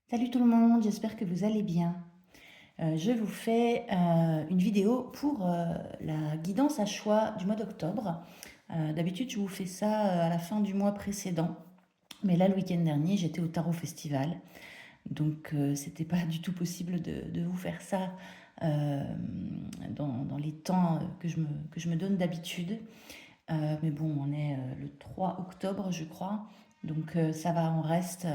Salut tout le monde, j'espère que vous allez bien. Je vous fais une vidéo pour la guidance à choix du mois d'octobre. D'habitude, je vous fais ça à la fin du mois précédent, mais là, le week-end dernier, j'étais au Tarot Festival, donc c'était pas du tout possible de vous faire ça euh, dans les temps que je me donne d'habitude. Mais bon, on est le 3 octobre, je crois, donc ça va, on reste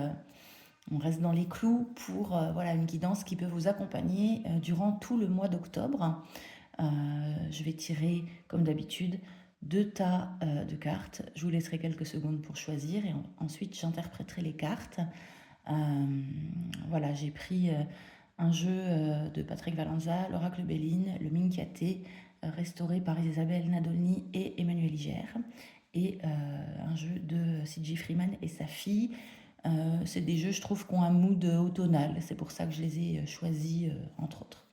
dans les clous pour voilà, une guidance qui peut vous accompagner durant tout le mois d'octobre. Je vais tirer, comme d'habitude, deux tas de cartes. Je vous laisserai quelques secondes pour choisir et ensuite j'interpréterai les cartes. Voilà, j'ai pris un jeu de Patrick Valenza, l'Oracle Béline, le Minchiaté, restauré par Isabelle Nadolny et Emmanuel Ligère, et un jeu de C.J. Freeman et sa fille. C'est des jeux, je trouve, qui ont un mood automnal. C'est pour ça que je les ai choisis, entre autres.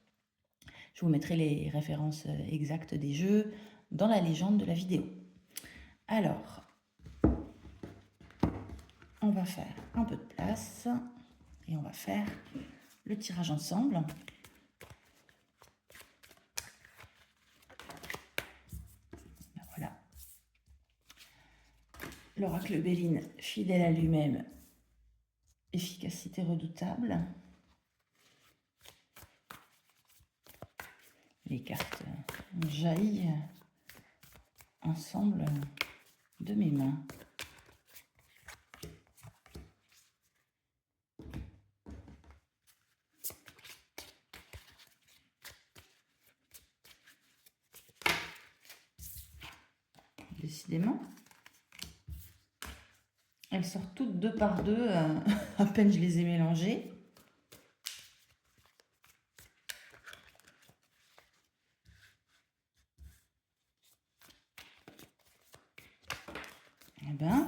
Je vous mettrai les références exactes des jeux dans la légende de la vidéo. Alors, on va faire un peu de place et on va faire le tirage ensemble. Voilà. L'oracle Béline, fidèle à lui-même, efficacité redoutable. Les cartes jaillissent ensemble de mes mains. Décidément, elles sortent toutes deux par deux, à peine je les ai mélangées. Eh ben,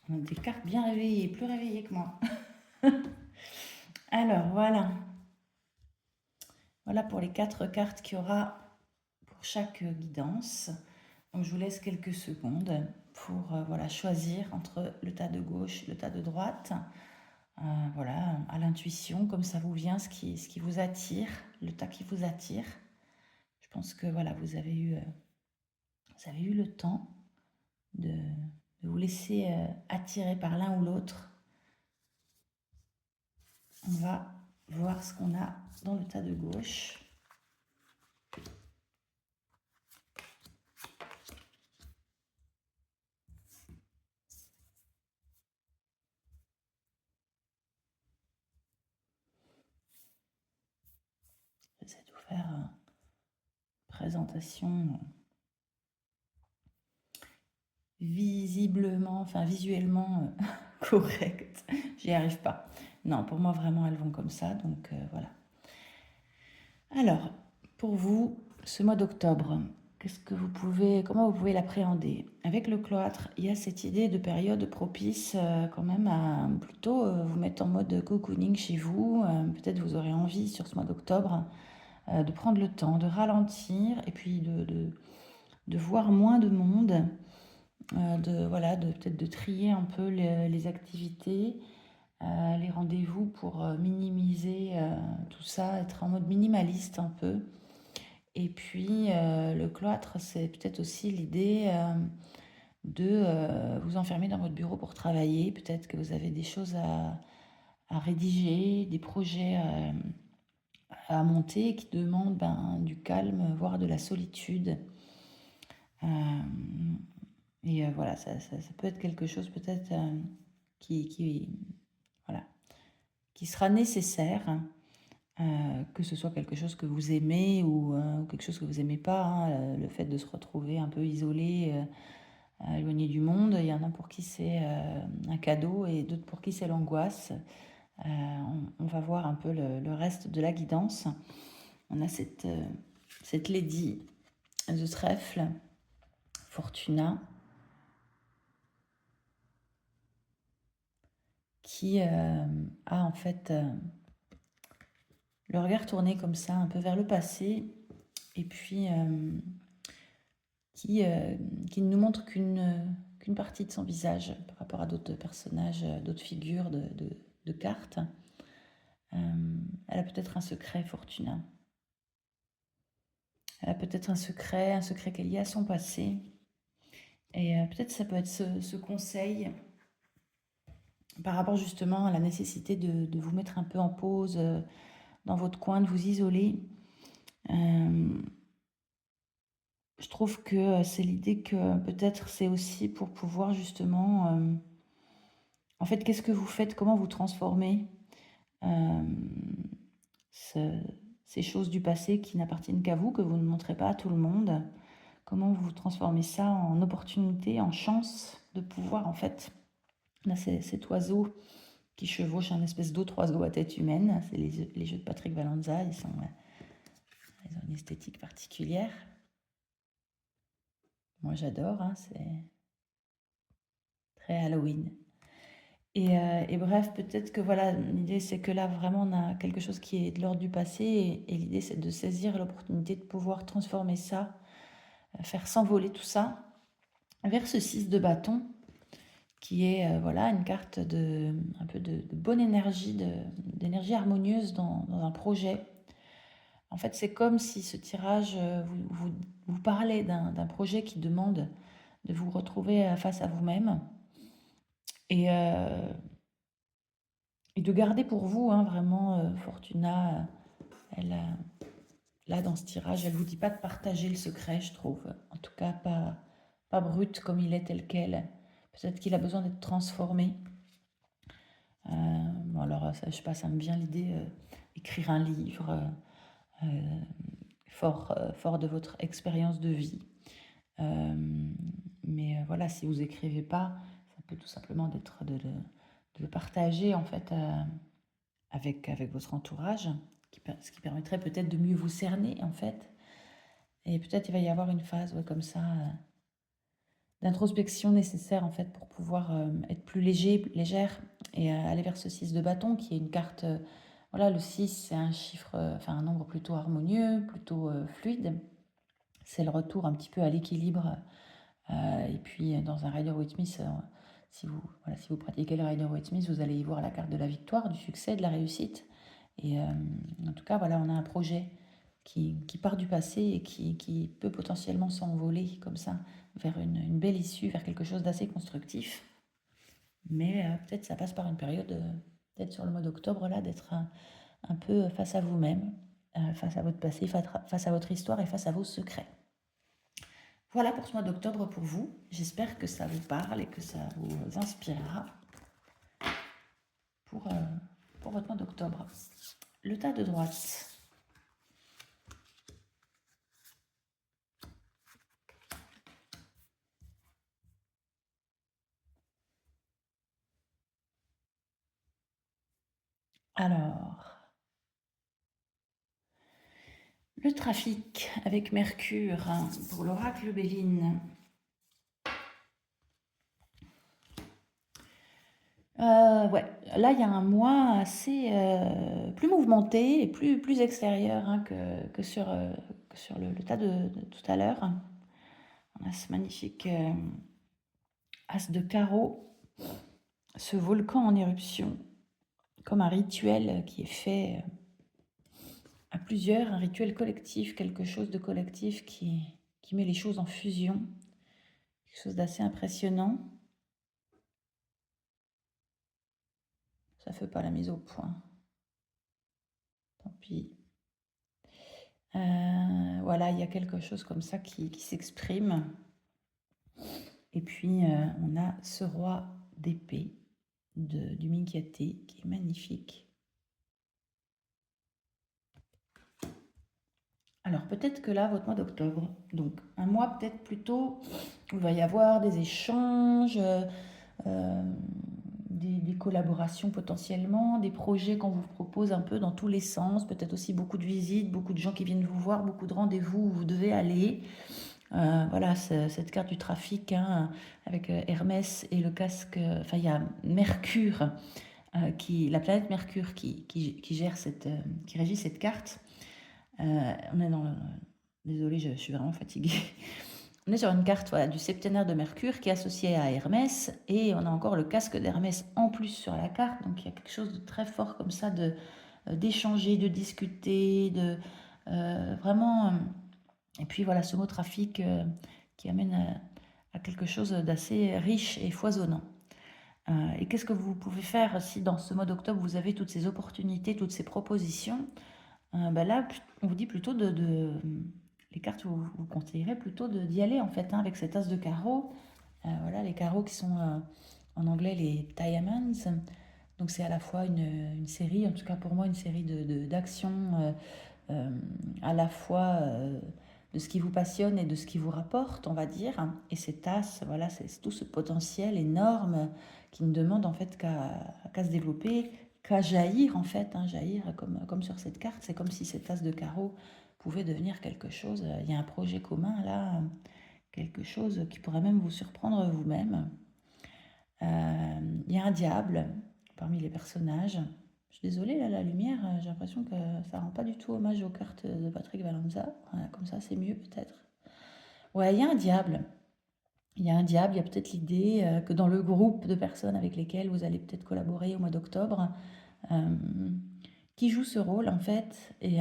on a des cartes bien réveillées, plus réveillées que moi. Alors, voilà. Voilà pour les 4 cartes qu'il y aura pour chaque guidance. Donc, je vous laisse quelques secondes pour voilà, choisir entre le tas de gauche et le tas de droite. Voilà, à l'intuition, comme ça vous vient, ce qui vous attire, le tas qui vous attire. Je pense que voilà, vous avez eu le temps de vous laisser attirer par l'un ou l'autre. On va voir ce qu'on a dans le tas de gauche. J'essaie de vous faire une présentation visuellement correcte. J'y arrive pas. Non, pour moi, vraiment, elles vont comme ça. Donc, voilà. Alors, pour vous, ce mois d'octobre, comment vous pouvez l'appréhender? Avec le cloître, il y a cette idée de période propice quand même à plutôt vous mettre en mode cocooning chez vous. Peut-être vous aurez envie sur ce mois d'octobre de prendre le temps, de ralentir et puis de voir moins de monde, peut-être de trier un peu les activités, les rendez-vous pour minimiser tout ça, être en mode minimaliste un peu. Et puis le cloître, c'est peut-être aussi l'idée de vous enfermer dans votre bureau pour travailler. Peut-être que vous avez des choses à rédiger, des projets à monter qui demandent du calme, voire de la solitude. Et voilà, ça peut être quelque chose peut-être voilà, qui sera nécessaire, que ce soit quelque chose que vous aimez ou quelque chose que vous n'aimez pas, hein, le fait de se retrouver un peu isolé, éloigné du monde. Il y en a pour qui c'est un cadeau et d'autres pour qui c'est l'angoisse. On va voir un peu le reste de la guidance. On a cette Lady de trèfle, Fortuna, qui a en fait le regard tourné comme ça, un peu vers le passé, et puis qui ne nous montre qu'une partie de son visage par rapport à d'autres personnages, d'autres figures de cartes. Elle a peut-être un secret, Fortuna. Elle a peut-être un secret qui est lié à son passé. Et peut-être ça peut être ce conseil par rapport justement à la nécessité de vous mettre un peu en pause dans votre coin, de vous isoler. Je trouve que c'est l'idée que peut-être c'est aussi pour pouvoir justement... en fait, qu'est-ce que vous faites? Comment vous transformez ces choses du passé qui n'appartiennent qu'à vous, que vous ne montrez pas à tout le monde? Comment vous transformez ça en opportunité, en chance de pouvoir, en fait... Là, c'est cet oiseau qui chevauche un espèce d'autre oiseau à tête humaine. C'est les jeux de Patrick Valenza. Ils ont une esthétique particulière. Moi, j'adore. Hein, c'est très Halloween. Et bref, peut-être que voilà, l'idée c'est que là vraiment on a quelque chose qui est de l'ordre du passé et l'idée c'est de saisir l'opportunité de pouvoir transformer ça, faire s'envoler tout ça vers ce 6 de bâton qui est voilà une carte un peu de bonne énergie, d'énergie harmonieuse dans un projet. En fait, c'est comme si ce tirage vous parlait d'un projet qui demande de vous retrouver face à vous-même et de garder pour vous, hein, vraiment, Fortuna, elle, là, dans ce tirage, elle ne vous dit pas de partager le secret, je trouve. En tout cas, pas brut comme il est tel quel. Peut-être qu'il a besoin d'être transformé. Bon, alors, ça, je sais pas, ça me vient l'idée, écrire un livre fort de votre expérience de vie. Mais voilà, si vous écrivez pas, ça peut tout simplement être de le partager, en fait, avec votre entourage, ce qui permettrait peut-être de mieux vous cerner, en fait. Et peut-être il va y avoir une phase comme ça d'introspection nécessaire, en fait, pour pouvoir être plus légère et aller vers ce 6 de bâton, qui est une carte... voilà, le 6, c'est un chiffre, enfin un nombre plutôt harmonieux, plutôt fluide. C'est le retour un petit peu à l'équilibre. Et puis, dans un Rider-Waite-Smith, si vous pratiquez le Rider-Waite-Smith, vous allez y voir la carte de la victoire, du succès, de la réussite. Et en tout cas, voilà, on a un projet qui part du passé et qui peut potentiellement s'envoler comme ça vers une belle issue, vers quelque chose d'assez constructif. Mais peut-être ça passe par une période, peut-être sur le mois d'octobre, là, d'être un peu face à vous-même, face à votre passé, face à votre histoire et face à vos secrets. Voilà pour ce mois d'octobre pour vous. J'espère que ça vous parle et que ça vous inspirera pour votre mois d'octobre. Le tas de droite. Alors, le trafic avec Mercure pour l'oracle Béline. Ouais, là il y a un mois assez plus mouvementé et plus extérieur hein, que sur le tas de tout à l'heure. On a ce magnifique as de carreau, ce volcan en éruption, comme un rituel qui est fait à plusieurs, un rituel collectif, quelque chose de collectif qui met les choses en fusion, quelque chose d'assez impressionnant. Ça ne fait pas la mise au point. Tant pis. Voilà, il y a quelque chose comme ça qui s'exprime. Et puis, on a ce roi d'épée du Minchiaté qui est magnifique. Alors, peut-être que là, votre mois d'octobre, donc un mois peut-être plutôt où il va y avoir des échanges, des collaborations potentiellement, des projets qu'on vous propose un peu dans tous les sens, peut-être aussi beaucoup de visites, beaucoup de gens qui viennent vous voir, beaucoup de rendez-vous où vous devez aller. Voilà, cette carte du trafic hein, avec Hermès et le casque, enfin il y a Mercure, la planète Mercure qui gère qui régit cette carte. On est dans désolée, je suis vraiment fatiguée. On est sur une carte voilà, du septénaire de Mercure qui est associée à Hermès et on a encore le casque d'Hermès en plus sur la carte. Donc il y a quelque chose de très fort comme ça d'échanger, de discuter, de vraiment. Et puis voilà ce mot trafic qui amène à quelque chose d'assez riche et foisonnant. Et qu'est-ce que vous pouvez faire si dans ce mois d'octobre vous avez toutes ces opportunités, toutes ces propositions? Ben là, on vous dit plutôt les cartes vous conseillerez plutôt d'y aller en fait hein, avec cet as de carreau. Voilà les carreaux qui sont en anglais les diamonds. Donc c'est à la fois une série, en tout cas pour moi une série d'actions à la fois de ce qui vous passionne et de ce qui vous rapporte, on va dire. Et cet as, voilà, c'est tout ce potentiel énorme qui ne demande en fait qu'à se développer, qu'à jaillir en fait, hein, jaillir comme sur cette carte. C'est comme si cet as de carreau pouvait devenir quelque chose. Il y a un projet commun là, quelque chose qui pourrait même vous surprendre vous-même. Il y a un diable parmi les personnages. Je suis désolée, là, la lumière, j'ai l'impression que ça rend pas du tout hommage aux cartes de Patrick Valenza. Voilà, comme ça, c'est mieux peut-être. Ouais, il y a un diable. Il y a un diable, il y a peut-être l'idée que dans le groupe de personnes avec lesquelles vous allez peut-être collaborer au mois d'octobre, euh, qui joue ce rôle en fait et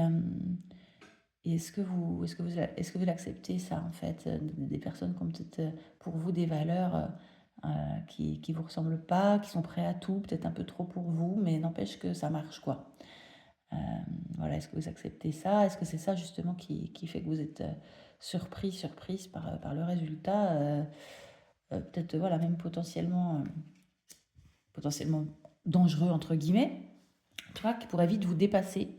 est-ce que vous l'acceptez ça en fait des personnes qui ont peut-être pour vous des valeurs qui vous ressemblent pas, qui sont prêts à tout, peut-être un peu trop pour vous, mais n'empêche que ça marche quoi. Euh, voilà, est-ce que vous acceptez ça? Est-ce que c'est ça justement qui fait que vous êtes surprise par le résultat peut-être voilà même potentiellement dangereux entre guillemets, tu vois, qui pourrait vite vous dépasser.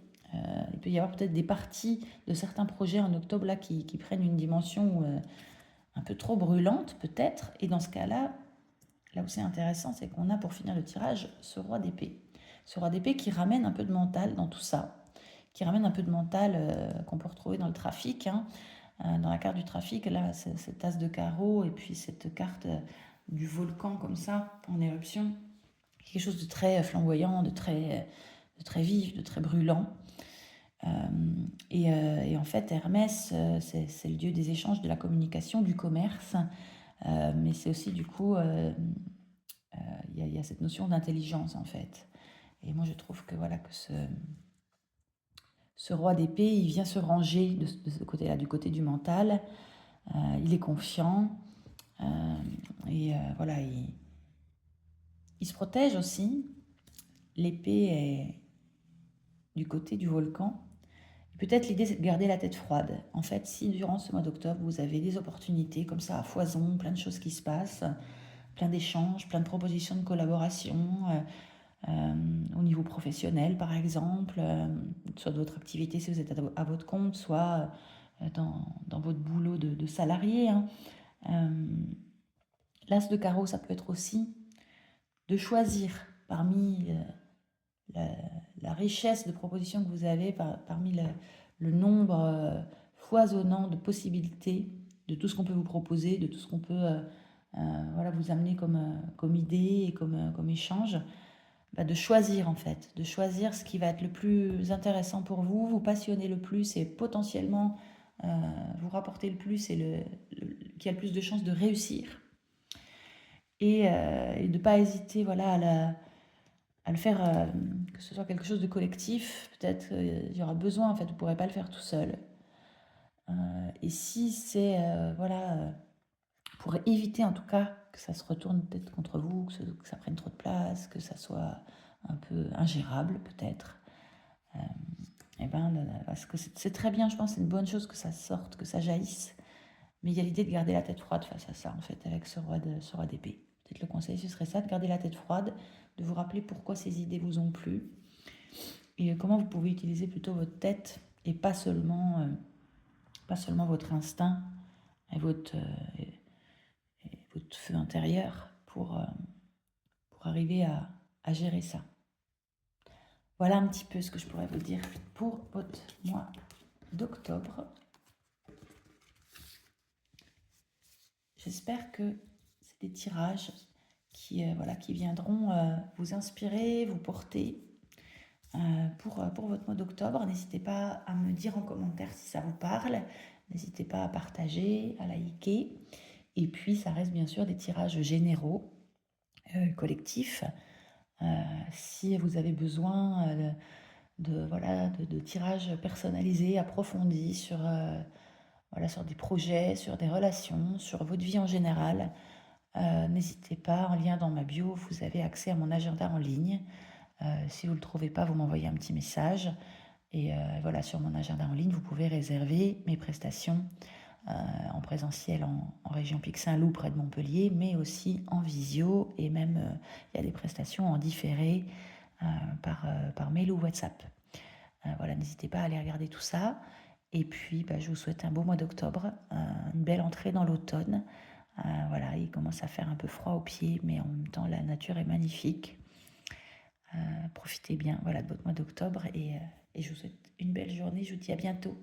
Il peut y avoir peut-être des parties de certains projets en octobre là qui prennent une dimension un peu trop brûlante peut-être. Et dans ce cas-là, là où c'est intéressant, c'est qu'on a pour finir le tirage ce roi d'épée. Ce roi d'épée qui ramène un peu de mental dans tout ça, qui ramène un peu de mental qu'on peut retrouver dans le trafic. Hein. Dans la carte du trafic, là, cette as de carreau et puis cette carte du volcan comme ça en éruption. Quelque chose de très flamboyant, de très vif, de très brûlant. Et en fait, Hermès, c'est le dieu des échanges, de la communication, du commerce, mais c'est aussi du coup, il y a cette notion d'intelligence en fait. Et moi, je trouve que voilà que ce roi d'épée, il vient se ranger de ce côté-là, du côté du mental. Il est confiant voilà, il se protège aussi. L'épée est du côté du volcan. Peut-être l'idée, c'est de garder la tête froide. En fait, si durant ce mois d'octobre, vous avez des opportunités comme ça à foison, plein de choses qui se passent, plein d'échanges, plein de propositions de collaboration, au niveau professionnel par exemple, soit de votre activité si vous êtes à votre compte, soit dans votre boulot de salarié. Hein. L'as de carreau, ça peut être aussi de choisir parmi la, la richesse de propositions que vous avez, parmi le nombre foisonnant de possibilités, de tout ce qu'on peut vous proposer, de tout ce qu'on peut voilà, vous amener comme idée et comme échange, bah, de choisir en fait, de choisir ce qui va être le plus intéressant pour vous, vous passionner le plus et potentiellement vous rapporter le plus et qui a le plus de chances de réussir. Et de ne pas hésiter voilà, à le faire, que ce soit quelque chose de collectif. Peut-être il y aura besoin, en fait, vous ne pourrez pas le faire tout seul. Et si c'est, voilà, pour éviter en tout cas que ça se retourne peut-être contre vous, que ça prenne trop de place, que ça soit un peu ingérable peut-être, et ben, parce que c'est très bien, je pense, c'est une bonne chose que ça sorte, que ça jaillisse. Mais il y a l'idée de garder la tête froide face à ça, en fait, avec ce roi d'épée. Peut-être le conseil, ce serait ça, de garder la tête froide, de vous rappeler pourquoi ces idées vous ont plu, et comment vous pouvez utiliser plutôt votre tête, et pas seulement votre instinct et votre feu intérieur pour arriver à gérer ça. Voilà un petit peu ce que je pourrais vous dire pour votre mois d'octobre. J'espère que c'est des tirages qui viendront vous inspirer, vous porter pour votre mois d'octobre. N'hésitez pas à me dire en commentaire si ça vous parle. N'hésitez pas à partager, à liker. Et puis, ça reste bien sûr des tirages généraux, collectifs. Si vous avez besoin de tirages personnalisés, approfondis sur des projets, sur des relations, sur votre vie en général, n'hésitez pas, en lien dans ma bio, vous avez accès à mon agenda en ligne. Si vous ne le trouvez pas, vous m'envoyez un petit message. Et voilà, sur mon agenda en ligne, vous pouvez réserver mes prestations en présentiel en région Pic-Saint-Loup près de Montpellier, mais aussi en visio, et même il y a des prestations en différé par mail ou WhatsApp. Voilà, n'hésitez pas à aller regarder tout ça. Et puis, je vous souhaite un beau mois d'octobre, une belle entrée dans l'automne. Voilà, il commence à faire un peu froid aux pieds, mais en même temps, la nature est magnifique. Profitez bien, voilà, de votre mois d'octobre et je vous souhaite une belle journée. Je vous dis à bientôt.